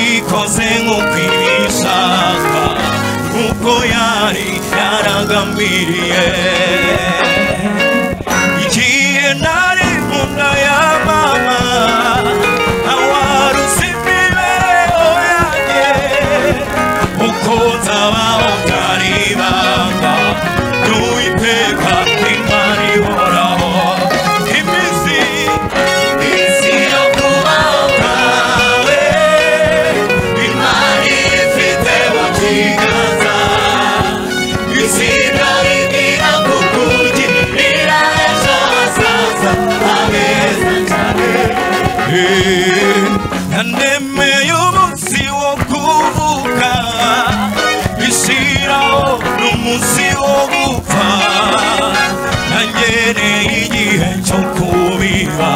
yabikoze nk'uko ibishaka nk'uko yari yaragambiriye igihe nari mu nda ya mama awaruzi imibereho yanjye uko nzabaho byari ibanga ry'Uwiteka Imana ihoraho iminsi yo kubaho kwawe Imana ifite mu kiganza izina rigira kukugirira ejo hazaza habeza cyane yanemeye umunsi wo kuvuka ishyiraho n'umunsi wo gupfa yangeneye igihe cyo kubiba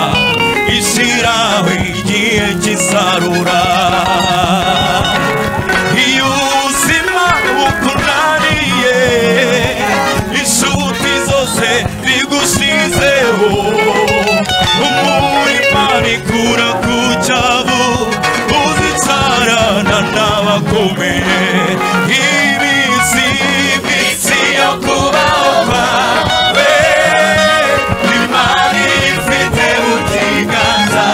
ishyiraho igihe cy'isarura iyo ubuzima bukunaniye inshuti zose bigushizeho umurima ikura ku cyavu uzicarana n'abakomeye iminsi yo kubaho kwawe Imana ifite mu kiganza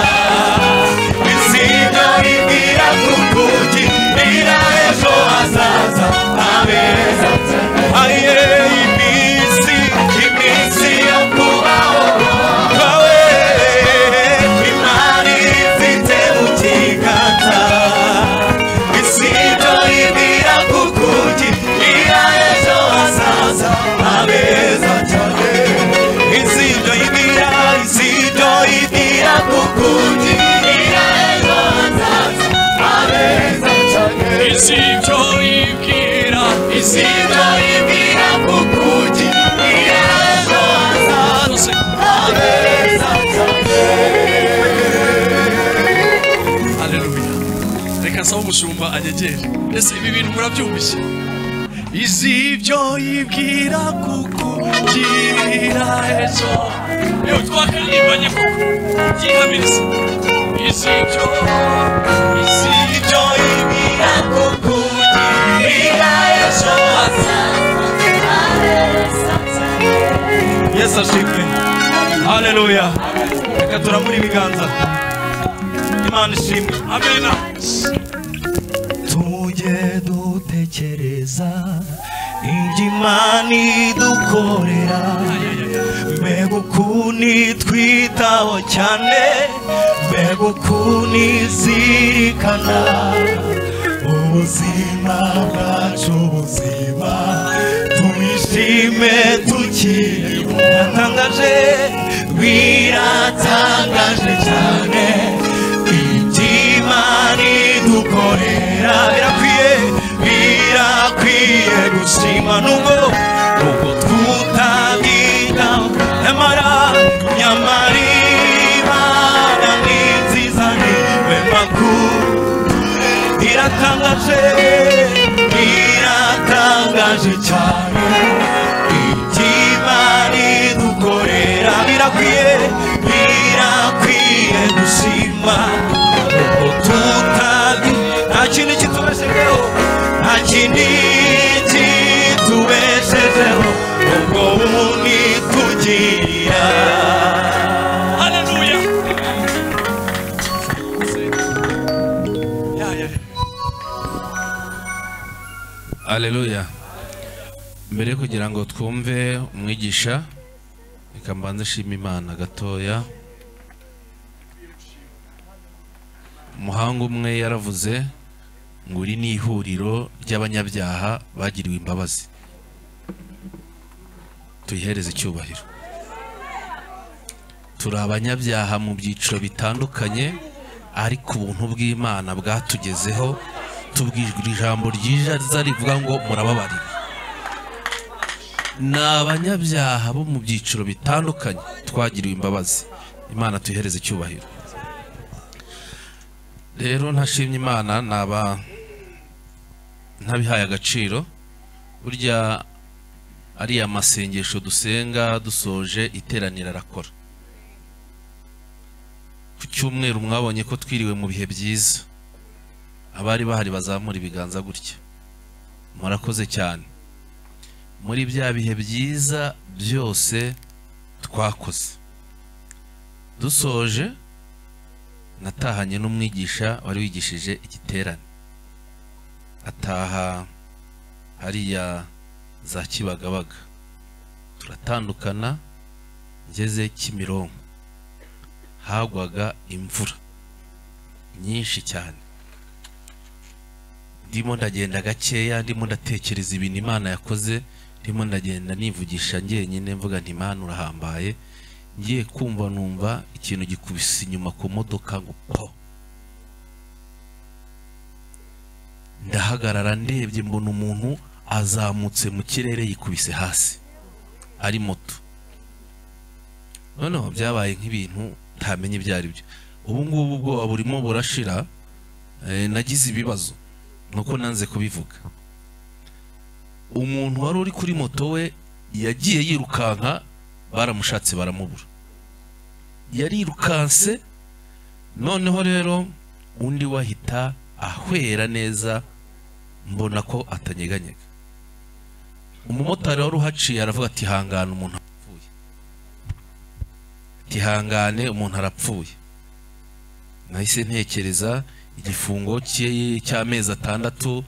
izina rigira kukugirira ejo hazaza habeza aye iminsi yo kubaho kwawe Imana ifite mu kiganza izina rigira kukugirira ejo hazaza habeza cyane izina rigira kukugirira ejo hazaza habeza cyane izina rigira kukugirira ejo hazaza habeza cyane. Haleluya. Reka sawa umushumba anyegere. Ese ibi bintu murabyumvise? Izibyo yibwira kukugirira ejo. Yo twakarimbanye koko. Gihamiriza. Izibyo yibwira kukugirira ejo hazaza habeza cyane. Yesu ashimwe. Haleluya. Reka turamure ibiganza. Imana ishimwe. Amena. Tujye dutekereza iby'Imana idukorera mbega ukuntu itwitaho cyane mbega ukuntu izirikana ubuzima bwacu ubuzima tuyishime tukiriho biratangaje cyane iby'Imana idukorera birakwiye gushima nubwo tutabyitaho nyamara Imana ni nziza niwe makuru biratangaje cyane iby'Imana idukorera birakwiye gushima nubwo nta kintu kitubeshejeho nta kindi kitubeshejeho ubwo bundi tugirira. Haleluya. Haleluya. Mbere kugira ngo twumve umwigisha reka mbanze shima Imana gatoya. Umuhanga umwe yaravuze ngo iri ni ihuriro ry'abanyabyaha bagiriwe imbabazi tuyihereze icyubahiro. Turi abanyabyaha mu byiciro bitandukanye ariko ubuntu bw'Imana bwatugezeho tubwirwa ijambo ryiza rivuga ngo murababarira. Ni abanyabyaha bo mu byiciro bitandukanye twagiriwe imbabazi. Imana tuyihereze icyubahiro. Rero ntashimye Imana ntabihaye agaciro burya ariya masengesho dusenga dusoje iteranira arakora. Ku cyumweru mwabonye ko twiriwe mu bihe byiza abari bahari bazamura ibiganza gutya. Murakoze cyane. Muri bya bihe byiza byose twakoze, dusoje natahanye n'umwigisha wari wigishije igiterane. Ataha hariya za Kibagabaga, turatandukana. Ngeze Kimironko hagwaga imvura nyinshi cyane. Ndimo ndagenda gakeya, ndimo ndatekereza ibintu Imana yakoze, ndimo ndagenda nivugisha njyenyine mvuga nti Imana urahambaye. Ngiye kumva numva ikintu gikubise inyuma ku modoka ngo po. Ndahagarara ndebye mbona umuntu azamutse mu kirere yikubise hasi ari moto. Noneho byabaye nk'ibintu ntamenye byari byo. Ubu ngubu ubwo burimo burashira, nagize ibibazo nuko nanze kubivuga. Umuntu wari uri kuri moto we yagiye yirukanka, baramushatse baramubura, yarirukanse. Noneho rero undi wahita ahwera neza, mbona ko atanyeganyega. Umumotari wari uhaciye aravuga ati hangana umuntu arapfuye, tihangane umuntu arapfuye. Nahise ntekereza igifungo cy'amezi 6,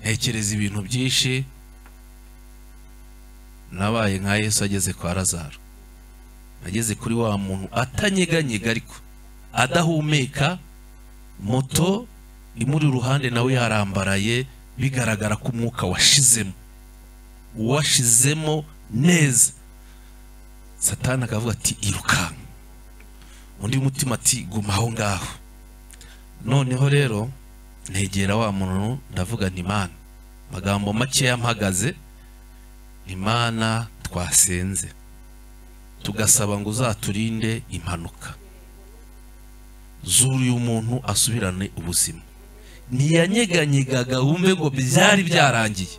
ntekereza ibintu byinshi. Nabaye nka Yesu ageze kwa Lazaro, ageze kuri wa muntu atanyeganyega ariko adahumeka, moto imuri ruhande nawe yarambaraye, bigaragara ko umwuka washizemo neza. Satani akavuga ati iruka, undi mutima ati guma aho ngaho. Noneho rero negera wa muntu ndavuga nti Imana, magambo make yampagaze, Imana twasenze tugasaba ngo uzaturinde impanuka, zuri umuntu asubirane ubuzima. Ntiyanyeganyegaga wumve ngo byari byarangiye.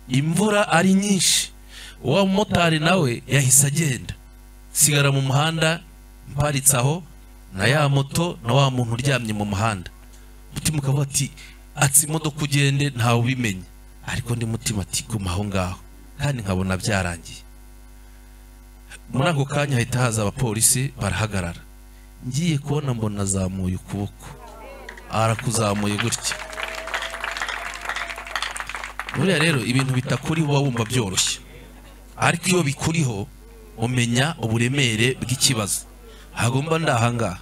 Imvura ari nyinshi, wa motari nawe yahise agenda, sigara mu muhanda mparitse aho na ya moto na wa muntu uryamye mu muhanda. Mutima ukavuga ati atsi imodoka ugende ntawe ubimenye, ariko ndi mutima ati guma aho ngaho, kandi nkabona byarangiye. Muri ako kanya hahita haza abapolisi barahagarara. Ngiye kubona mbona azamuye ukuboko, arakuzamuye gutya. Buriya rero ibintu bitakuri uba wumva byoroshye, ariko iyo bikuriho umenya uburemere bw'ikibazo. Hagomba ndahangaha.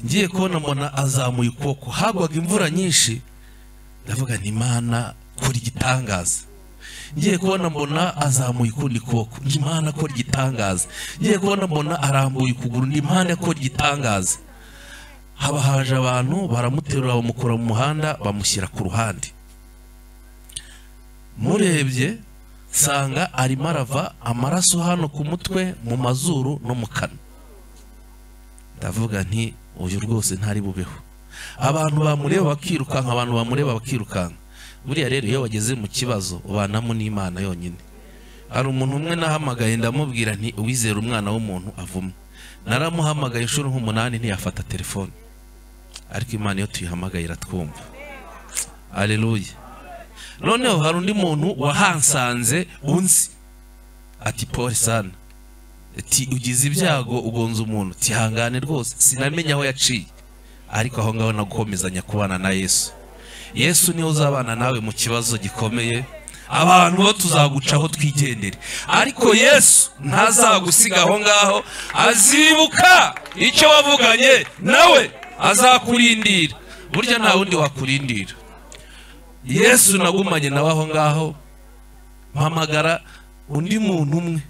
Ngiye kubona mbona azamuye ukuboko, hagwaga imvura nyinshi. Ndavuga nti Imana kora igitangaza. Ngiye kubona mbona azamuye ukundi kuboko, ndi Imana kora igitangaza. Ngiye kubona mbona arambuye ukuguru, ndi Imana kora igitangaza. Haba haje abantu baramuterura bamukura mu muhanda bamushyira ku ruhande. Murebye sanga arimo arava amaraso hano ku mutwe, mu mazuru no mu kanwa. Ndavuga nti uyu rwose ntari bubeho. Abantu bamureba bakirukanka, abantu bamureba bakirukanka. Buriya rero iyo wageze mu kibazo ubanamo n'Imana yonyine. Hari umuntu umwe nahamagaye ndamubwira nti uwizera umwana w'umuntu avumwe. Naramuhamagaye inshuro 8 ntiyafata telefone, ariko Imana yo tuyihamagaye iratwumva. Haleluya. Noneho hari undi muntu wahansanze unzi ati Paul sana, ati ugize ibyago ugonze umuntu, tihangane rwose sinamenya aho yaciye, ariko aho ngaho nagukomezanya kubana na Yesu. Yesu niwe uzabana nawe mu kibazo gikomeye. Abantu bo tuzagucaho twigendere, ariko Yesu ntazagusiga aho ngaho, azibuka icyo wavuganye nawe, azakurindira. Burya nta wundi wakurindira. Yesu nagumanye nawe aho ngaho. Mpamagara undi muntu umwe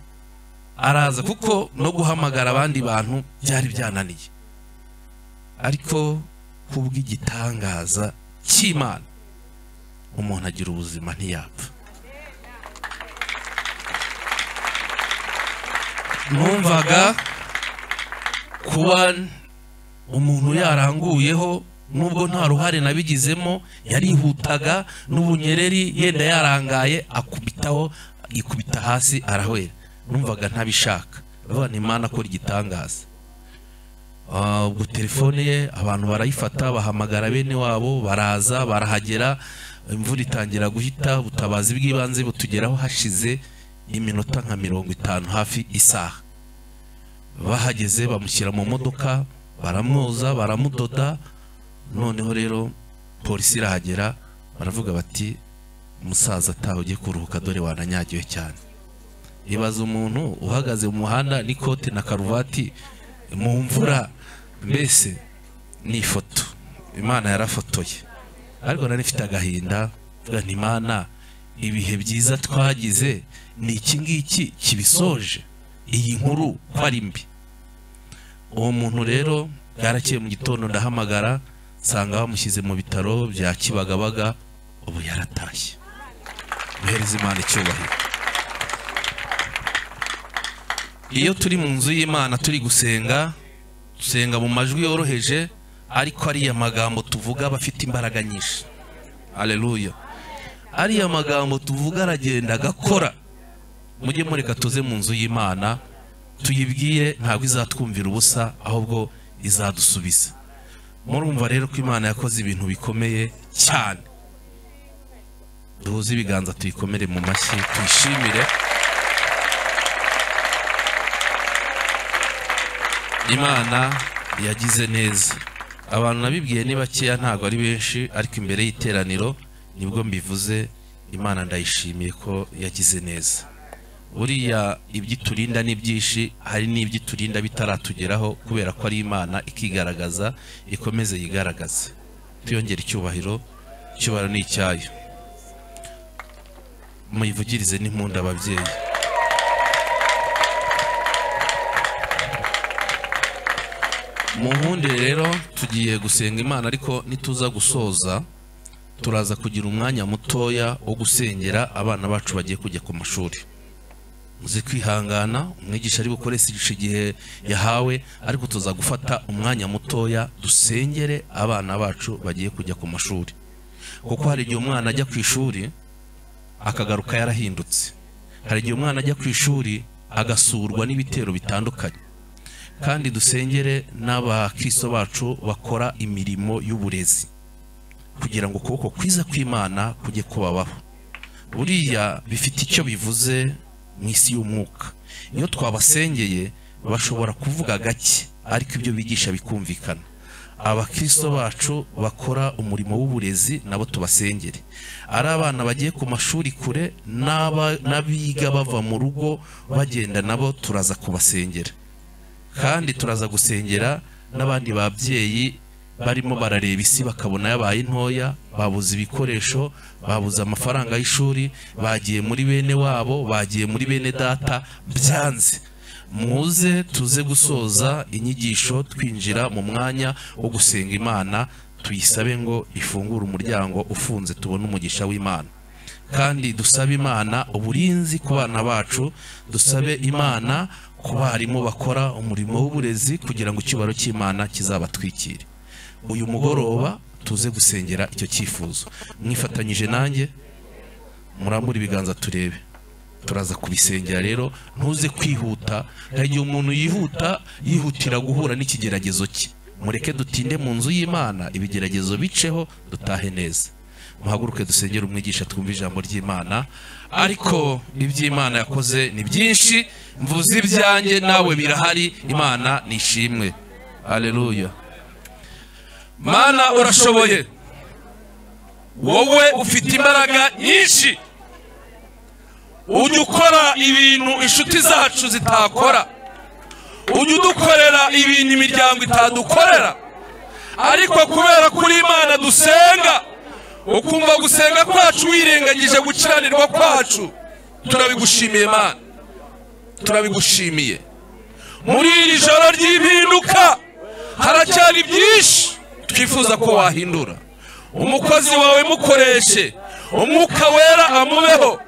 araza, kuko no guhamagara abandi bantu byari byananiye, ariko kubw'igitangaza cy'Imana umuntu agira ubuzima ntiyapfa. Numvaga kuba umuntu yaranguyeho, nubwo nta ruhare nabigizemo, yarihutaga n'ubunyereri, yenda yarangaye akubitaho, ikubita hasi arahwera. Numvaga ntabishaka. Bavana Imana kora igitangaza. ubwo telefone ye abantu barayifata bahamagara bene wabo baraza barahagera imvura itangira guhita ubutabazi bw'ibanze butugeraho hashize iminota nka 50 hafi isaha bahageze bamushyira mu modoka baramwoza baramudoda noneho rero polisi irahagera baravuga bati umusaza ataho ugiye kuruhuka dore wananyagiwe cyane ibaza umuntu uhagaze mu muhanda n'ikote na karuvati mu mvura mbese ni ifoto Imana yarafotoye ariko nari mfite agahinda vuga nti Imana ibihe byiza twagize ni iki ngiki kibisoje iyi nkuru kwari mbi uwo muntu rero yarakeye mu gitondo ndahamagara sanga bamushyize mu bitaro bya Kibagabaga ubu yaratashye muhereza Imana icyubahiro iyo turi mu nzu y'Imana turi gusenga mu majwi yoroheje ariko ari amagambo tuvuga bafite imbaraga nyinshi haleluya ari amagambo tuvuga aragenda gakora mujye mureka tuze mu nzu y'Imana tuyibwiye ntabwo izatwumvira ubusa ahubwo izadusubiza murumva rero ko Imana yakoze ibintu bikomeye cyane duhuze ibiganza tuyikomere mu mashyi tuyishimire Imana yagize neza abantu nabibwiye ni bakeya ntago ari benshi ariko imbere y'iteraniro nibwo mbivuze Imana ndayishimiye ko yagize neza buriya ibyiturinda n'ibyinshi hari n'ibyiturinda bitaratugeraho kubera ko ari Imana ikigaragaza ikomeze yigaragaze tuyongera icyubahiro ni icyayo muyivugirize n'impunda ababyeyi muhunde rero tugiye gusenga Imana ariko nituza gusoza turaza kugira umwanya mutoya wo gusengera abana bacu bagiye kujya ku mashuri muzi kwihangana umwigisha ari bukoresha igihe yahawe ariko tuza gufata umwanya mutoya dusengere abana bacu bagiye kujya ku mashuri kuko hari igihe umwana ajya ku ishuri akagaruka yarahindutse hari igihe umwana ajya ku ishuri agasurwa n'ibitero bitandukanye kandi dusengere n'abakristo bacu bakora imirimo y'uburezi kugira ngo ukuboko kwiza kw'Imana kujye kubabaho buriya bifite icyo bivuze mu isi y'umwuka iyo twabasengeye bashobora kuvuga gake ariko ibyo bigisha bikumvikana abakristo bacu bakora umurimo w'uburezi nabo tubasengere ari abana bagiye ku mashuri kure n'abiga bava mu rugo bagenda nabo turaza kubasengera kandi turaza gusengera n'abandi babyeyi barimo barareba isi bakabona yabaye ntoya babuze ibikoresho babuze amafaranga y'ishuri bagiye muri bene wabo bagiye muri bene data byanze muze tuze gusoza inyigisho twinjira mu mwanya wo gusenga Imana tuyisabe ngo ifungure umuryango ufunze tubone umugisha w'Imana kandi dusabe Imana uburinzi ku bana bacu dusabe Imana ku barimu bakora umurimo w'uburezi kugira ngo icyubahiro cy'Imana kizabatwikire uyu mugoroba tuze gusengera icyo cyifuzo mwifatanyije nanjye murambura ibiganza turebe turaza kubisengera rero ntuze kwihuta hari igihe umuntu yihutira guhura n'ikigeragezo cye mureke dutinde mu nzu y'Imana ibigeragezo biceho dutahe neza muhaguruke dusengere umwigisha twumva ijambo ry'Imana ariko iby'Imana yakoze ni byinshi mvuze ibyanjye nawe birahari Imana nishimwe haleluya Mana urashoboye wowe ufite imbaraga nyinshi ujya ukora ibintu inshuti zacu zitakora ujya udukorera ibintu imiryango itadukorera ariko kubera kuri Imana dusenga ukumva gusenga kwacu wirengagije gukiranirwa kwacu turabigushimiye Mana turabigushimiye muri iri joro ry'impinduka haracyari byinshi twifuza ko wahindura umukozi wawe mukoreshe umwuka wera amubeho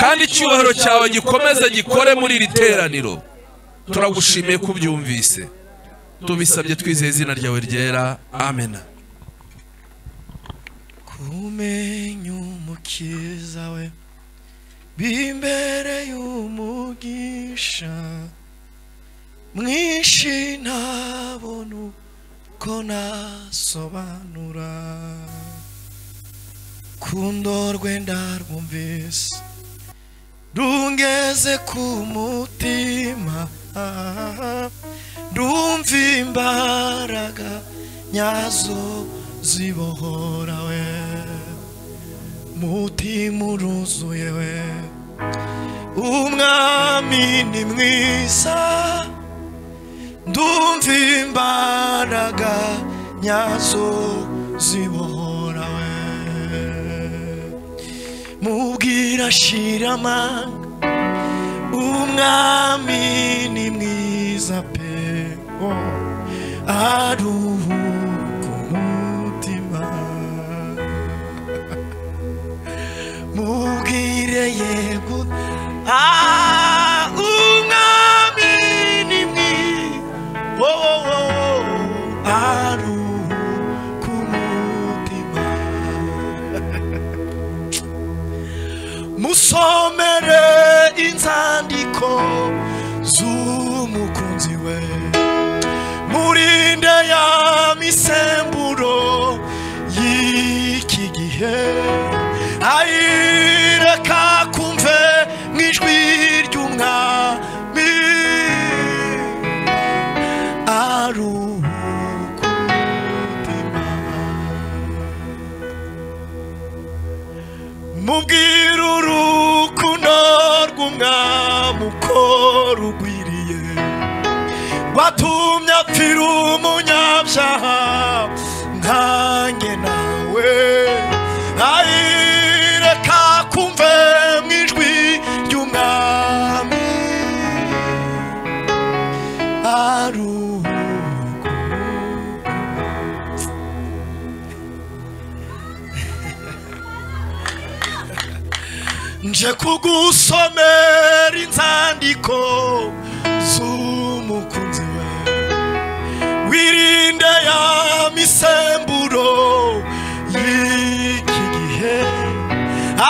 kandi icyubahiro cyawe gikomeze gikore muri iri teraniro turagushimiye kubyumvise tubisabye twizeye izina ryawe ryera amen kumenya umukiza we bimbere y'umugisha mwinshi ntabona uko nasobanura kundo rwenda rwumvise rungeze ku mutima ndumva imbaraga nyazo zibohora we mutima uruzuye we umwami ni mwiza ndumva imbaraga nyazo zibohora we mubwira shira amanga umwami ni mwiza pe aruhuka umutima mubwire yego umwami ni mwiza aruhuka umutima musomere inzandiko z'umukunzi we murinde ya misemburo y'iki gihe ayireka kumve mw'ijwi ry'umwami aruhuka umutima mubwira urukundo rw'umwami uko rugwiriye watumye apfira umunyabyaha nkanjye nawe ayireka kumve mw'ijwi ry'umwami aruhuka nje kugusomera inzandiko z'umukunzi we wirinde ya misemburo y'iki gihe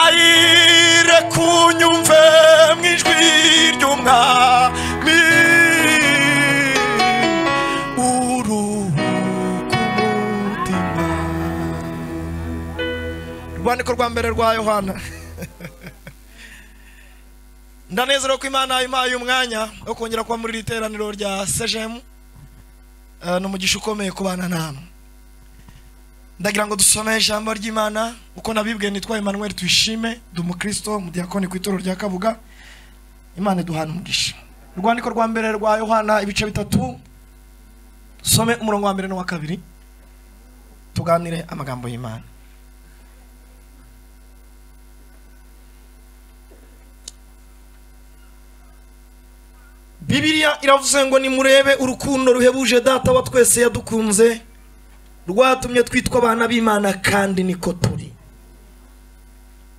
ayire kunyumve mw'ijwi ry'umwami uruhuka umutima urwandiko rwa mbere rwa Yohana ndanezerewe ko Imana impaye umwanya wo kongera kuba muri iri teraniro rya CGM n'umugisha ukomeye kubana namwe ndagira ngo dusome ijambo ry'Imana uko nabibwiye nitwa Emmanuel Tuyishime ndi umukristo umudiyakoni ku itorero rya Kabuga Imana iduhana umugisha urwandiko rwa mbere rwa Yohana ibice 3 some umurongo wa mbere no wa kabiri tuganire amagambo y'Imana Bibiliya iravuze ngo nimurebe urukundo ruhebuje data wa twese yadukunze rwatumye twitwa abana b'Imana kandi niko turi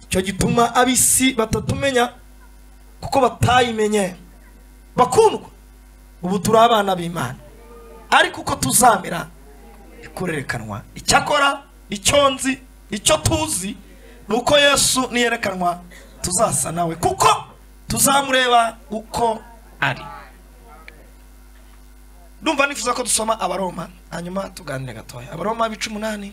cyo gituma abisi batatumenya kuko batayimenye bakundwa ubu turi abana b'Imana ariko uko tuzamera ikurerekanwa icyakora icyonzi icyo tuzi nuko Yesu niyerekanwa tuzasa nawe kuko tuzamureba uko ari ndumva nifuza ko dusoma abaroma hanyuma tuganire gatoya abaroma 18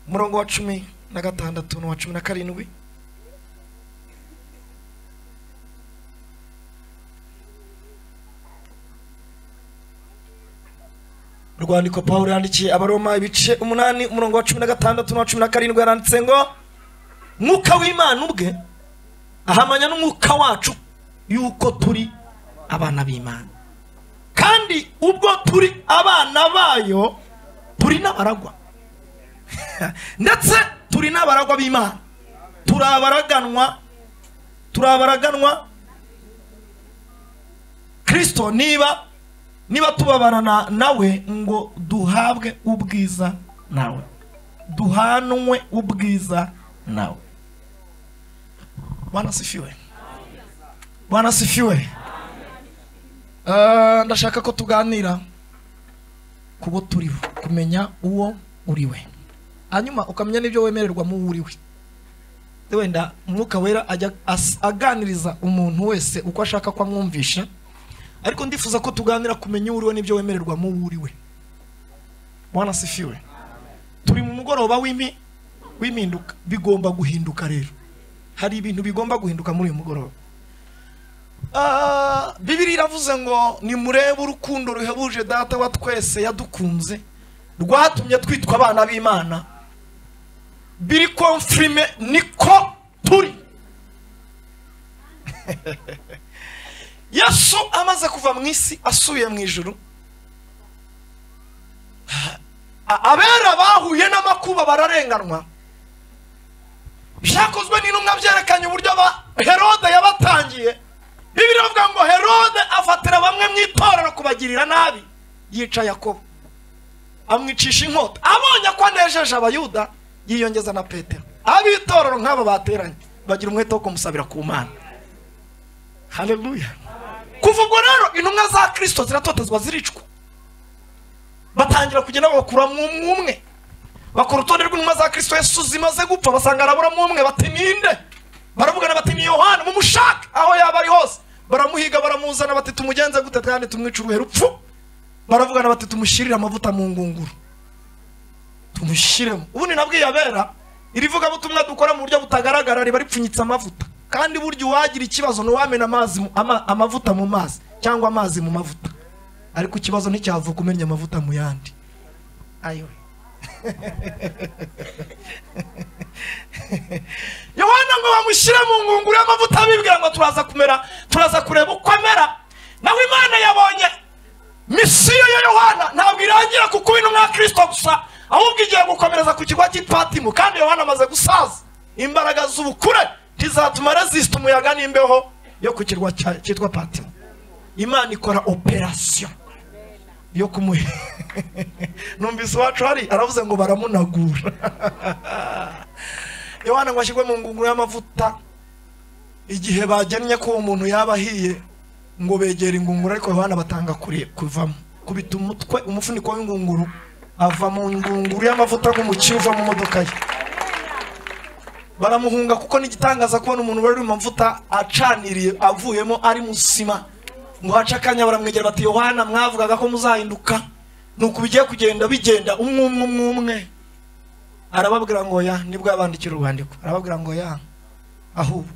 murongo wa 16 na 17 rwandiko Paulo yandikiye abaroma ibice 8 umurongo wa 16 na 17 yaranditse ngo mwuka w'Imana ubwe ahamanya n'umwuka wacu yuko turi abana b'Imana kandi ubwo turi abana bayo turi n'abaragwa ndetse turi n'abaragwa b'Imana turabaraganwa Kristo niba tubabarana nawe ngo duhabwe ubwiza nawe duhanwe ubwiza nawe Bwana sifiwe Bwana sifiwe ndashaka ko tuganira kubo turiho kumenya uwo uriwe hanyuma ukamenya n'ibyo wemererwa mu uriwe wenda umwuka wera ajya aganiriza umuntu wese uko ashaka ko amwumvisha, ariko ndifuza ko tuganira kumenya uriwe n'ibyo wemererwa mu uriwe. Bwana sifiwe. Turi mu mugoroba w'impinduka, bigomba guhinduka rero. Hari ibintu bigomba guhinduka muri uyu mugoroba. Bibiliya iravuze ngo nimurebe urukundo ruhebuje data wa twese yadukunze rwatumye twitwa abana b'Imana. Biri confirme niko turi. Yesu amaze kuva mu isi asubiye mu ijuru, abera bahuye n'amakuba bararenganwa. Byakozwe n'intumwa byerekanye uburyo Herode yabatangiye. Bibiliya ivuga ngo Herode afatira bamwe mu itorero kubagirira nabi, yica Yakobo amwicisha inkota. Abonye ko anejeje abayuda yiyongeza na Petero. Abitorero nk'aba bateranye bagira umwete wo kumusabira ku Mana. Haleluya. Kuva ubwo rero intumwa za Kristo ziratotezwa ziricwa, batangira kugenda bakura mu umwe, bakora urutonde rw'intumwa za Kristo Yesu zimaze gupfa, basanga arabura mu umwe, bati ninde? Baravugana bati ni Yohana, mumushaka aho yaba ari hose. Baramuhiga baramuzana bati tumugenze gute kandi tumwica uruhe rupfu. Baravugana bati tumushyirire amavuta mu ngunguru, tumushyiremo. Ubundi nabwiye abera irivuga butumwa dukora mu buryo butagaragara riba ripfunyitse amavuta, kandi buryo wagira ikibazo no wamena amavuta mu mazi cyangwa amazi mu mavuta, ariko ikibazo nticyavuka kumenya amavuta mu yandi. Ayo Yohana ngo bamushyire mu ngunguru y'amavuta bibwira ngo turaza kureba uko amera. Naho Imana yabonye misiyo ya Yohana ntabwo irangira kuko intumwa ya Kristo gusa, ahubwo igiye gukomereza ku kigwa cy'Ipatimo. Kandi Yohana amaze gusaza, imbaraga z'ubukure ntizatuma resist umuyaga n'imbeho yo ku kirwa cyitwa Patimo. Imana ikora operation yo kumuhe. Numvise wacu hari aravuze ngo baramunagura. Yohana ngo ashyirwe mu ngunguru y'amavuta. Igihe bagennye ko umuntu yaba ahiye ngo begera ingunguru, ariko Yohana batanga kuvamo, kubita umutwe umufuniko w'ingunguru, ava mu ngunguru y'amavuta nk'umukinnyi uva mu modoka ye. Baramuhunga kuko n'igitangaza kubona umuntu wari mu mavuta acaniriye avuyemo ari musima. Ngo haca akanya baramwegera bati Yohana mwavugaga ko muzahinduka, nuko bigiye kugenda bigenda umwe. Arababwira ngo ya, nibwo yabandikira urwandiko, arababwira ngo ya, ahubwo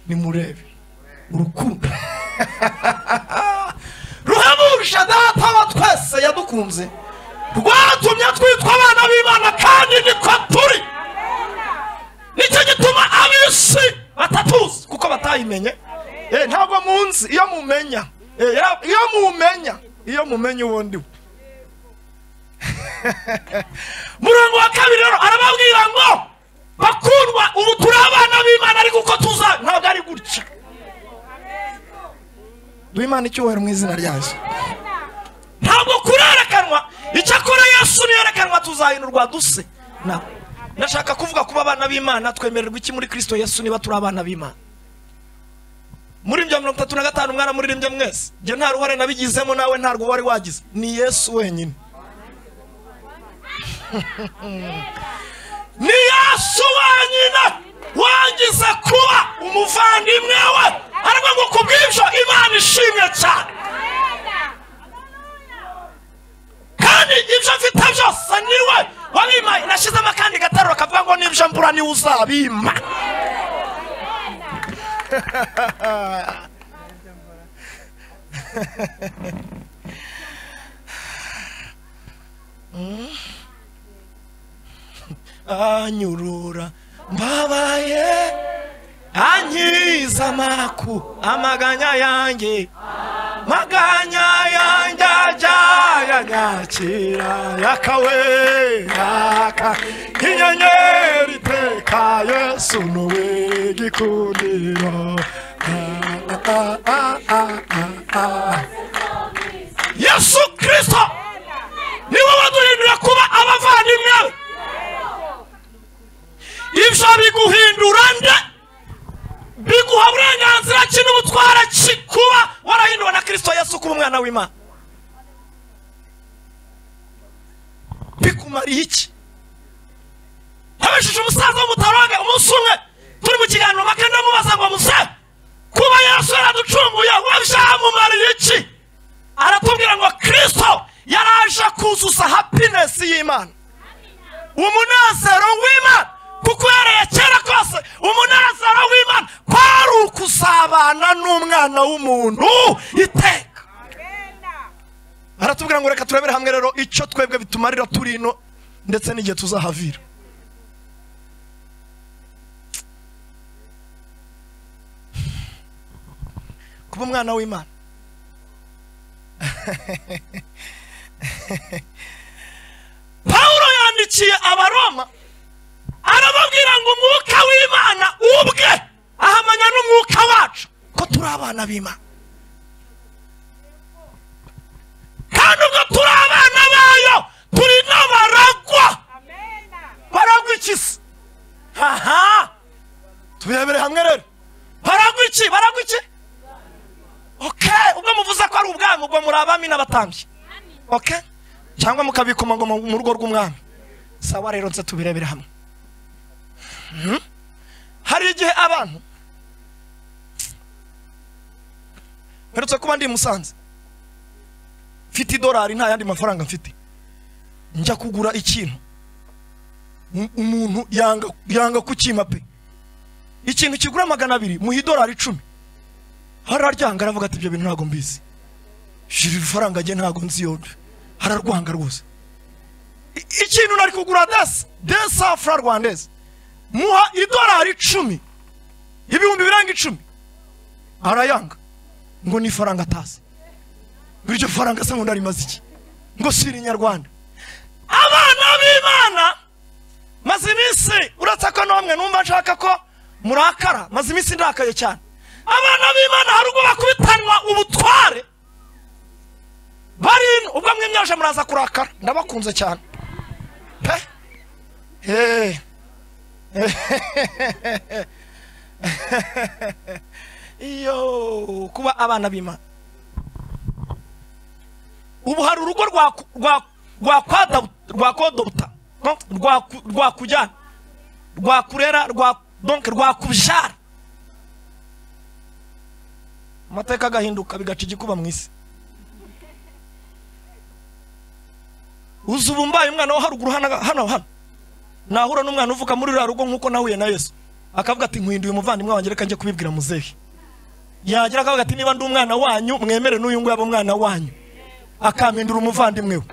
nimurebe urukundo ruhebuje data wa twese yadukunze rwatumye twitwa abana b'Imana, kandi niko turi. Nicyo gituma ab'isi batatuzi kuko batayimenye. Ntabwo munsi iyo mumenya, iyo mumenya ubundi. Murongo wa kabiri rero arababwira ngo bakundwa, ubu turi abana b'Imana, ariko uko tuza ntabwo ari gutya. Duhimana icyubahiro mu izina ryaje. Ntabwo kurerekanwa, icyakora Yesu niyerekanwa tuzahindurwa duse. Ndashaka kuvuga kuba abana b'Imana twemererwa iki muri Kristo Yesu niba turi abana b'Imana. Muri 35 mwana muririmbye mwese, je nta ruhare nabigizemo, nawe ntarwo wari wagize, ni Yesu wenyine. Ni Yesu wenyine wangize kuba umuvandimwe we, ariko ngo kubw'ibyo Imana ishimye cyane. Kandi ibyo mfite byose niwe wabima. Nashyizemo akandi gataro kavuga ngo nibyo mbura ni uzabima. Anyurura mbabaye, ankiza amaganya yanjye, ajya nyakira yakawe inyenyeri iteka. Yesu nuwe gikundiro, Yesu Kristo niwe waduhindura kuba abavandimwe. Ibyo biguhindura nde? Biguha uburenganzira ki n'ubutwara ki kuba warahinduwe na Kristo Yesu kuba umwana w'Imana? Bikumariye iki? Abashije umusaza w'umutaronge umunsi umwe turi mu kiganiro mpaka ndamubaza ngo musa kuba Yesu yaraducunguye wabishaka mumariye iki? Aratubwira ngo Kristo yaraje kuzuza happiness y'Imana, umunezero w'Imana, kuko yareye kera kose umunezero w'Imana kwari ukusabana n'umwana w'umuntu iteka. Aratubwira ngo reka turebere hamwe rero icyo twebwe bitumarira turino ndetse n'igihe tuzahavira. Kuba umwana w'Imana Paulo yandikiye Abaroma arababwira ngo umwuka w'Imana ubwe ahamanya n'umwuka wacu ko turi abana b'Imana, kandi ubwo turi abana bayo turi n'abaragwa. Baragwa iki se? Tubirebere hamwe rero. Baragwa iki? Baragwa iki? Okay, ubwo muvuze ko ari ubwami, ubwo muri abami n'abatambyi. Okay? Cyangwa mukabikoma ngo mu rugo rw'umwami. Sawa rero nse tubirebere hamwe. Hari igihe abantu mperutse kuba ndi Musanze, mfite $1 nta yandi mafaranga mfite, njya kugura ikintu, umuntu yanga kukima pe, ikintu kigura 200 muhi $10. Hararyanga aravuga ati ibyo bintu ntago mbizi, shiri ifaranga je ntago nzi yodo, hararwanga rwose. Ikintu nari kugura desa fra rwandese, muha $10, ibihumbi biranga 10, arayanga ngo ni faranga tazi. Biryo faranga se ngo ndari maziki ngo siri nyarwanda. Abana b'Imana mazimisi urataka nomwe numva nshaka ko murakara, mazimisi ndakaye cyane. Abana b'Imana harugo bakubitanwa ubutware bari ubwo mwimyaje muraza kurakara, ndabakunze cyane pe. Iyo kuba abana b'Imana ubu hari urugo rwa kwadobuta, rwa kujyana, rwa kurera, rwa kubyara, amateka agahinduka bigaca igikuba mu isi. Uzubu mbaye umwana wo haruguru hano nahura n'umwana uvuka muri rya rugo nkuko nahuye na Yesu, akavuga ati nkwinduye umuvandimwe wanjye reka nje kubibwira muzehe. Yagira akavuga ati niba ndi umwana wanyu mwemere n'uyu nguyu abo mwana wanyu, akampindura umuvandimwe we.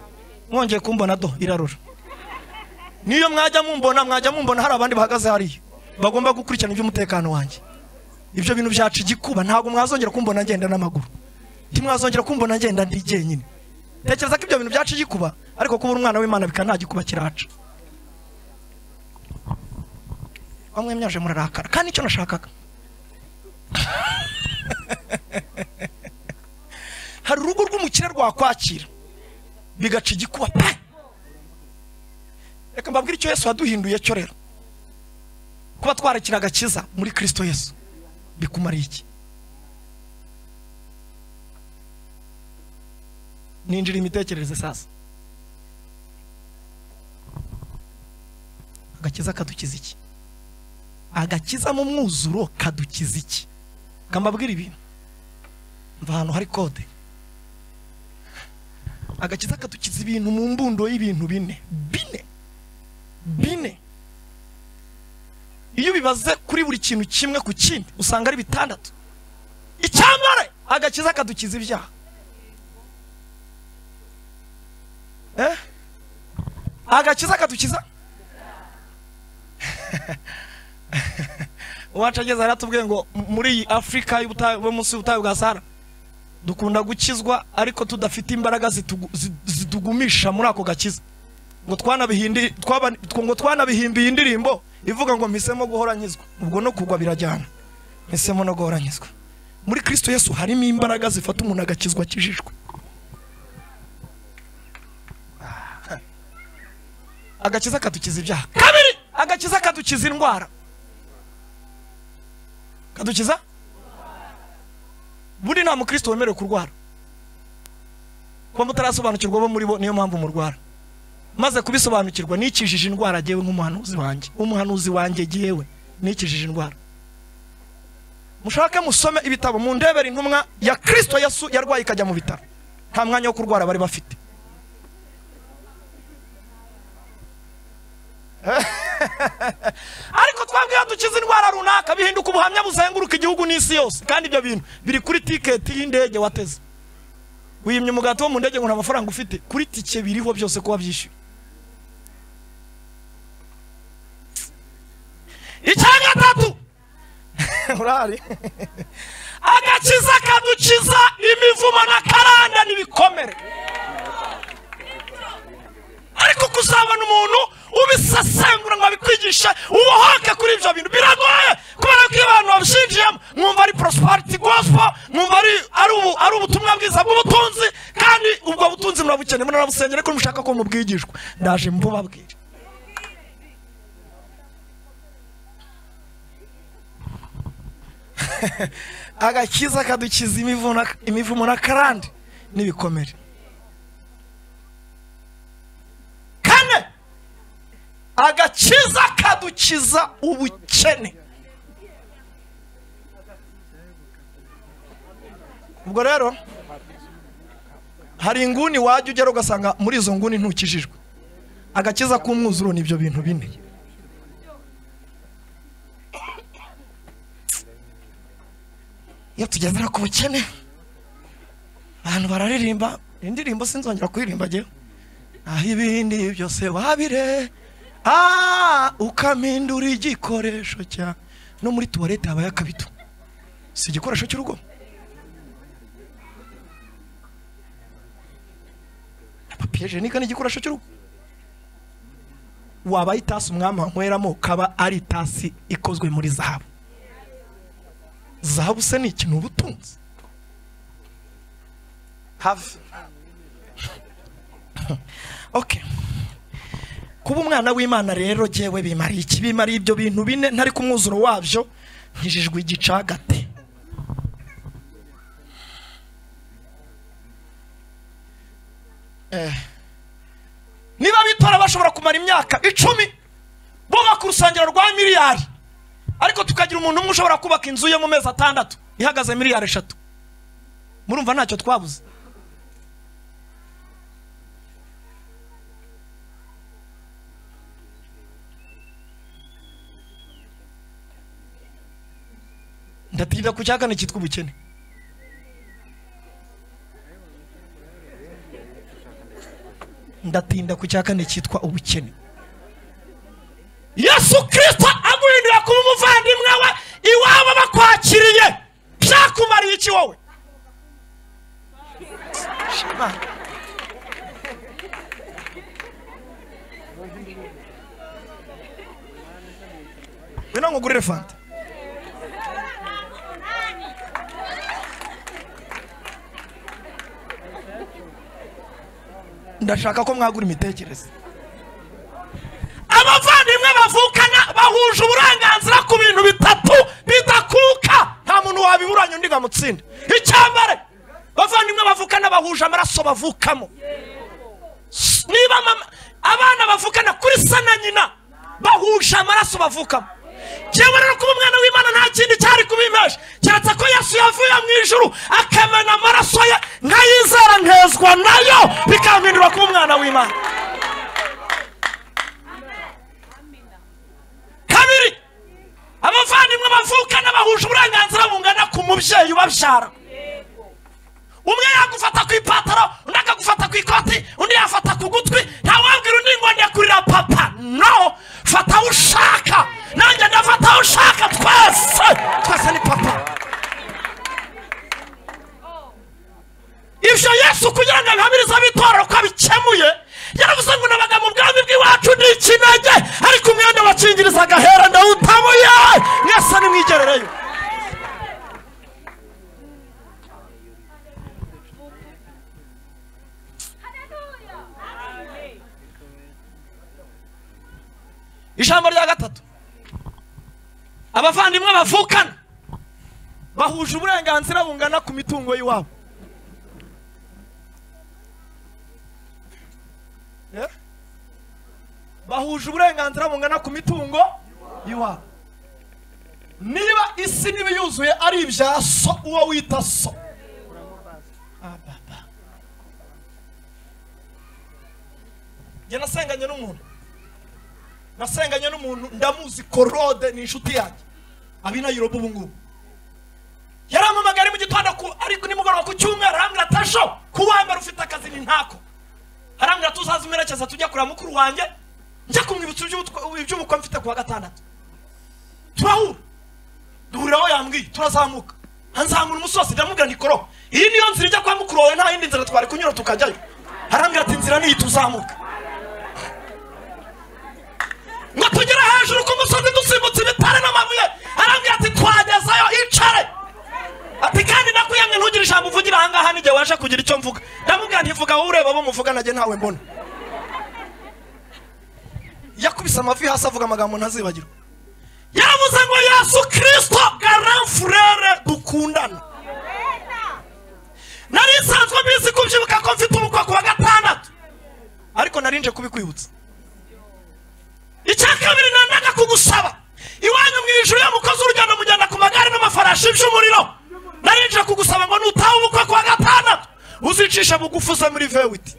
Mwongeye kumbona do irarura. Niyo mwajya mumbona hari abandi bahagaze hariya bagomba gukurikirana iby'umutekano wanjye. Ibyo bintu byacu igikuba, ntago mwazongera kumbona ngenda n'amaguru, ntimwazongera kumbona ngenda ndi jyenyine. Tekereza ko ibyo bintu byacu igikuba, ariko kuba umwana w'Imana bikana gikuba kiraca. Bamwe myaje murarakara kandi icyo nashakaga hari urugo rw'umukire rwakwakira bigaca igikuba pe. Reka mbabwire icyo Yesu yaduhinduye cyo rero, kuba twarekira agakiza muri Kristo Yesu bikumariye iki? Ninjira imitekerereze sasa. Agakiza kadukiza iki? Agakiza mu mwuzuro kadukiza iki? Kambabwira ibintu mva hano hari kode. Agakiza kadukiza ibintu mu mbundo y'ibintu bine. Iyo bibaze kuri buri kintu kimwe ku kindi usanga ari 6. Icyambare agakiza kadukiza ibyaha. Agakiza kadukiza Uwacageza aratubwiye ngo muri Afrika y'ubutayu munsi y'ubutayu bwa Sahara dukunda gukizwa ariko tudafite imbaraga zitugumisha muri ako gakiza. Ngo twanabihimbiye indirimbo ivuga ngo mpisemo guhoranyizwa, ubwo no kugwa birajyana, mpisemo no guhoranyizwa. Muri Kristo Yesu harimo imbaraga zifata umuntu agakizwa kijijwe. Agakiza kadukiza ibyaha. Kabiri, agakiza kadukiza indwara. Kadukiza? Buri nta mukristo wemerewe kurwara. Kuba mutarasobanukirwa bo muri bo niyo mpamvu murwara. Maze kubisobanukirwa nikijije indwara jewe nk'umuhanuzi wanjye. Umuhanuzi wanjye jewe nikijije indwara. Mushake musome ibitabo mu ndebera intumwa ya Kristo Yesu yarwaye ikajya mu bitaro, nta mwanya wo kurwara bari bafite. Ariko twabwiye dukiza indwara runaka bihinduka ubuhamya buzenguruka igihugu n'isi yose, kandi ibyo bintu biri kuri ticket y'indege wateze. Wiyimye umugati wo mu ndege ngo nta mafaranga ufite, kuri tike biriho byose ko wabyishyuye. Icya gatatu urari agakiza kadukiza imivumo na karanda n'ibikomere. Ariko kuzabona umuntu ubisesengura ngo abikwigisha ubohoke kuri ibyo bintu biragoye, kubera ko abantu babishinjiyemo mwumva ari prosperity gospel, mwumva ari ubutumwa bwiza bw'ubutunzi, kandi ubwo butunzi murabukeneye murabusengera ko mushaka ko mubwigishwa. Ndaje mbubabwira. Agakiza kadukiza imivumo na karande n'ibikomere. Kane, agakiza kadukiza ubukene. Ubwo rero hari inguni wajya ugera ugasanga muri izo nguni ntukijijwe. Agakiza k'umwuzuro nibyo bintu bine. Iyo tugezera ku bukene abantu bararirimba indirimbo sinzongera kuririmba je, aho ibindi byose wabire ukamindura igikoresho cya no muri toilette habaye akabito, si igikoresho cy'urugo. Papier hygienique ni igikoresho cy'urugo. Wabaye itasi umwami nkweramo kaba ari itasi ikozwe muri zahabu. Zahabu se ni ikintu ubutunzi have. Okay, kuba umwana w'Imana rero jewe bimariye iki? Bimariye ibyo bintu bine ntari ku mwuzuro wabyo, nkijijwe igicagate. Niba bitora bashobora kumara imyaka 10 bubaka urusengero rwa miliyari, ariko tukagira umuntu umwe ushobora kubaka inzu ye mu mezi 6 ihagaze miliyari 3. Murumva ntacyo twabuze. Ndatinda ku cyakane cyitwa ubukene. Ndatinda ku cyakane cyitwa ubukene. Yesu Kristo aguhindura kuba umuvandimwe we iwabo bakwakiriye, byakumariye iki wowe? Wino ngugurire fanta. Ndashaka ko mwagura imitekerereze. Abavandimwe bavukana bahuje uburenganzira ku bintu bitatu bidakuka, nta muntu wabiburanye undi gamutsinda. Icyambere, bavandimwe bavukana bahuje amaraso bavukamo. Niba abana bavukana kuri se na nyina bahuje amaraso bavukamo. Jewe rero kuba umwana w'Imana nta kindi cyari kubimesha cyatse ko Yesu yavuye mu ijuru akamena amaraso ye nkayizera ntezwa nayo bikampindura kuba umwana w'Imana. Kabiri, abavandimwe bavukana bahuje uburenganzira bungana ku mubyeyi ubabyara. Umwe yagufata ku ipataro, undi akagufata ku ikoti, undi yafata ku gutwi, ntawabwira undi ngo nyakurira papa. No, fata ushaka, nanjye ndafata ushaka, twese ni papa. Ibyo Yesu kugira ngo abihamirize abitorero ko abikemuye, yaravuze ngo nabaga mu bwami bw'iwacu ni ikinege, ariko umwenda wakingiriza agahera ndawutamuye, mwese nimwigerereyo. Ijambo rya gatatu, abavandimwe bavukana bahuje uburenganzira bungana ku mitungo y'iwabo. Bahuje uburenganzira bungana ku mitungo y'iwabo. niba isi niba yuzuye ari ibya so uwo wita so, njye nasenganye n'umuntu ndamuzi, Korode ni inshuti yanjye abina Yirobo ubu ngubu. Yaramamagara mu gitondo ariko nimugoroba ku cyumweru arambwira atasho kuwa mbere ufite akazi ni ntako, arambwira tuzaza umerekeza tujya kureba mukuru wanjye njya kumwibutsa iby'ubukwe mfite kuwa gatandatu. Turahura duhuriraho, yambwiye turazamuka, hanzamura umusozi, ndamubwira Nikoro iyi niyo nzira ijya kwa mukuru wawe, nta yindi nzira twari kunyura tukajyayo. Arambwira ati inzira niyi tuzamuka. Ngo tugera hejuru ku musozi dusimbutse ibitare n'amabuye, arambwira ati twagezayo icare, ati kandi nakuyamye ntugire ijambo uvugira ahangaha n'igihe waje kugira icyo mvuga. Ndamubwira ntivuga wowe ureba abo muvuga najye ntawe mbona. Yakubise amavi hasi avuga amagambo ntazibagirwa. Yaravuze ngo Yesu Kristo grand frère dukundana. Nari nsanzwe mbizi kubyibuka ko mfite ubukwe kuwa gatandatu, ariko narinje kubikwibutsa. Icya kabiri nandaga kugusaba, iwanyu mu ijuru ya mukozi urugendo mugenda ku magare n'amafarashi by'umuriro, narinje kugusaba ngo nutaha ubukwe kuwa gatandatu uzicisha bugufi uze muri vewiti.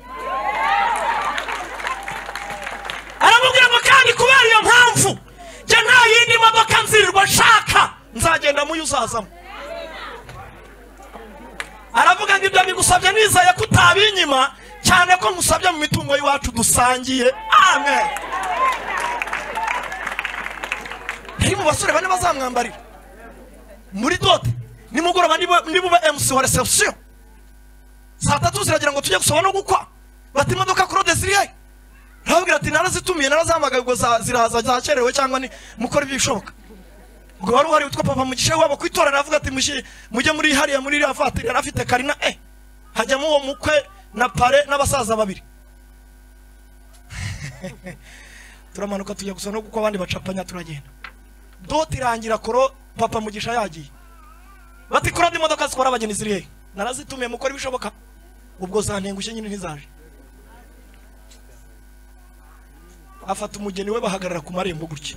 Aramubwira ngo kandi kubera iyo mpamvu njye nta yindi modoka nzirirwa nshaka, nzagenda muyo uzazamo. Aravuga ngo ibyo bigusabye nizeye ko utabinyima, cyane ko musabye mu mitungo y'iwacu dusangiye. Amen. Hari mu basore bane bazamwambarira muri dote nimugoroba nibuba MC wa reception saa 3 ziragira ngo tujye gusaba no gukwa, bati imodoka Korode ziriye. Arabwira ati narazitumiye narazahamagaye ngo ziraza zakerewe cyangwa ni mukora ibishoboka. Ngo wari uhari utwa papa mugishe wabo kwitora, aravuga ati mujye muri hariya muri iriya vatiri, yarafite Karina hajyamo uwo mukwe na pare n'abasaza babiri. Turamanuka tujya gusaba no gukwa, abandi bacapanya turagenda. Doti irangira Koro papa mugisha yagiye, bati Korode imodoka zikora abageni ziriye, narazitumiye mukora ibishoboka, ubwo zantengushye nyine ntizaje. Afata umugeni we bahagarara ku marembo gutya.